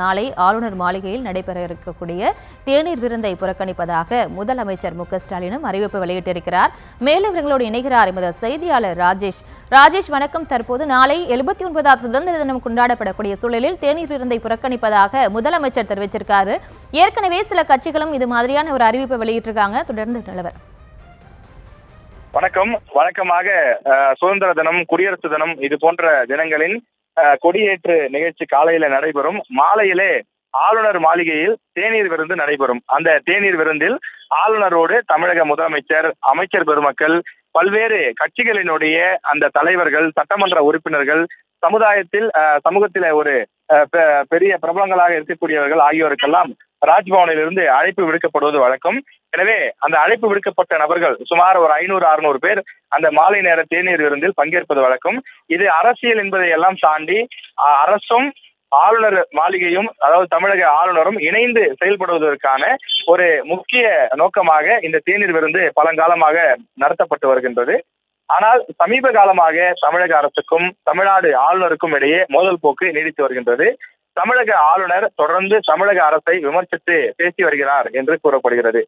நாளை ஆளுநர் மாளிகையில் நடைபெற இருக்கக்கூடிய தேநீர் விருந்தை புறக்கணிப்பதாக முதலமைச்சர் மு.க.ஸ்டாலினும் அறிவிப்பு வெளியிட்டிருக்கிறார். மேலும் இவர்களோடு இணைகிறார் எமது செய்தியாளர் ராஜேஷ். வணக்கம். தற்போது நாளை 79வது சுதந்திர தினம் கொண்டாடப்படக்கூடிய சூழலில் தேநீர் விருந்தை புறக்கணிப்பதாக முதலமைச்சர் தெரிவிச்சிருக்காரு. ஏற்கனவே சில கட்சிகளும் இது மாதிரியான ஒரு அறிவிப்பை வெளியிட்டிருக்காங்க. தொடர்ந்து நிலவரம். வணக்கம். வழக்கமாக சுதந்திர தினம், குடியரசு தினம் இது போன்ற தினங்களின் கொடியேற்று நிகழ்ச்சி காலையில நடைபெறும். மாலையிலே ஆளுநர் மாளிகையில் தேநீர் விருந்து நடைபெறும். அந்த தேநீர் விருந்தில் ஆளுநரோடு தமிழக முதலமைச்சர், அமைச்சர் பெருமக்கள், பல்வேறு கட்சிகளினுடைய அந்த தலைவர்கள், சட்டமன்ற உறுப்பினர்கள், சமூகத்தில ஒரு பெரிய பிரபலங்களாக இருக்கக்கூடியவர்கள் ஆகியோருக்கெல்லாம் ராஜ்பவனில் இருந்து அழைப்பு விடுக்கப்படுவது வழக்கம். எனவே அந்த அழைப்பு விடுக்கப்பட்ட நபர்கள் சுமார் ஒரு 500-600 பேர் அந்த மாலை நேர தேநீர் விருந்தில் பங்கேற்பது வழக்கம். இது அரசியல் என்பதை எல்லாம் தாண்டி அரசும் ஆளுநர் மாளிகையும், அதாவது தமிழக ஆளுநரும் இணைந்து செயல்படுவதற்கான ஒரு முக்கிய நோக்கமாக இந்த தேநீர் விருந்து பழங்காலமாக நடத்தப்பட்டு வருகின்றது. ஆனால் சமீப காலமாக தமிழக அரசுக்கும் தமிழ்நாடு ஆளுநருக்கும் இடையே மோதல் போக்கு நீடித்து வருகின்றது. தமிழக ஆளுநர் தொடர்ந்து தமிழக அரசை விமர்சித்து பேசி வருகிறார் என்று கூறப்படுகிறது.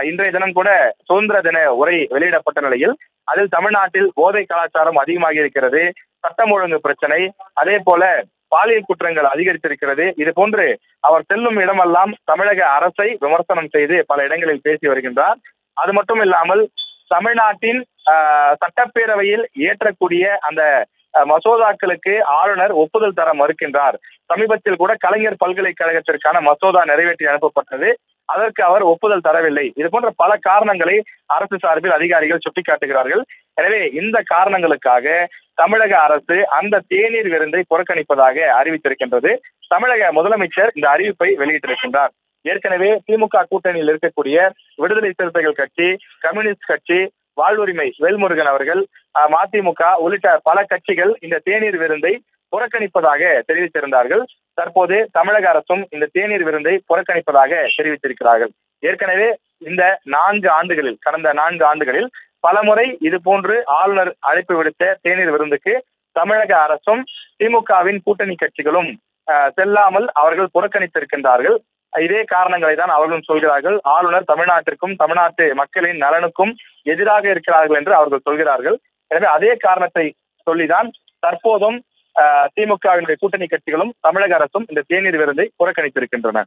இன்றைய தினம் கூட சுதந்திர தின உரை வெளியிடப்பட்ட நிலையில் அதில் தமிழ்நாட்டில் போதை கலாச்சாரம் அதிகமாகி இருக்கிறது, சட்டம் ஒழுங்கு பிரச்சனை, அதே போல பாலியல் குற்றங்கள் அதிகரித்திருக்கிறது. இது போன்று அவர் செல்லும் இடமெல்லாம் தமிழக அரசை விமர்சனம் செய்து பல இடங்களில் பேசி வருகின்றார். அது மட்டும் இல்லாமல் தமிழ்நாட்டின் சட்டப்பேரவையில் இயற்றக்கூடிய அந்த மசோதாக்களுக்கு ஆளுநர் ஒப்புதல் தர மறுக்கின்றார். சமீபத்தில் கூட கலைஞர் பல்கலைக்கழகத்திற்கான மசோதா நிறைவேற்றி அனுப்பப்பட்டது. அதற்கு அவர் ஒப்புதல் தரவில்லை. இது போன்ற பல காரணங்களை அரசு சார்பில் அதிகாரிகள் சுட்டிக்காட்டுகிறார்கள். எனவே இந்த காரணங்களுக்காக தமிழக அரசு அந்த தேநீர் விருந்தை புறக்கணிப்பதாக அறிவித்திருக்கின்றது. தமிழக முதலமைச்சர் இந்த அறிவிப்பை வெளியிட்டிருக்கின்றார். ஏற்கனவே திமுக கூட்டணியில் இருக்கக்கூடிய விடுதலை சிறுத்தைகள் கட்சி, கம்யூனிஸ்ட் கட்சி, வாழ்வுரிமை வேல்முருகன் அவர்கள், மதிமுக உள்ளிட்ட பல கட்சிகள் இந்த தேநீர் விருந்தை புறக்கணிப்பதாக தெரிவித்திருந்தார்கள். தற்போது தமிழக அரசும் இந்த தேநீர் விருந்தை புறக்கணிப்பதாக தெரிவித்திருக்கிறார்கள். ஏற்கனவே இந்த கடந்த 4 ஆண்டுகளில் பலமுறை இது போன்று ஆளுநர் அழைப்பு விடுத்த தேநீர் விருந்துக்கு தமிழக அரசும் திமுகவின் கூட்டணி கட்சிகளும் செல்லாமல் அவர்கள் புறக்கணித்திருக்கின்றார்கள். இதே காரணங்களை தான் அவர்களும் சொல்கிறார்கள். ஆளுநர் தமிழ்நாட்டிற்கும் தமிழ்நாட்டு மக்களின் நலனுக்கும் எதிராக இருக்கிறார்கள் என்று அவர்கள் சொல்கிறார்கள். எனவே அதே காரணத்தை சொல்லிதான் தற்போதும் திமுகவினுடைய கூட்டணி கட்சிகளும் தமிழக அரசும் இந்த தேநீர் விருந்தை புறக்கணித்திருக்கின்றன.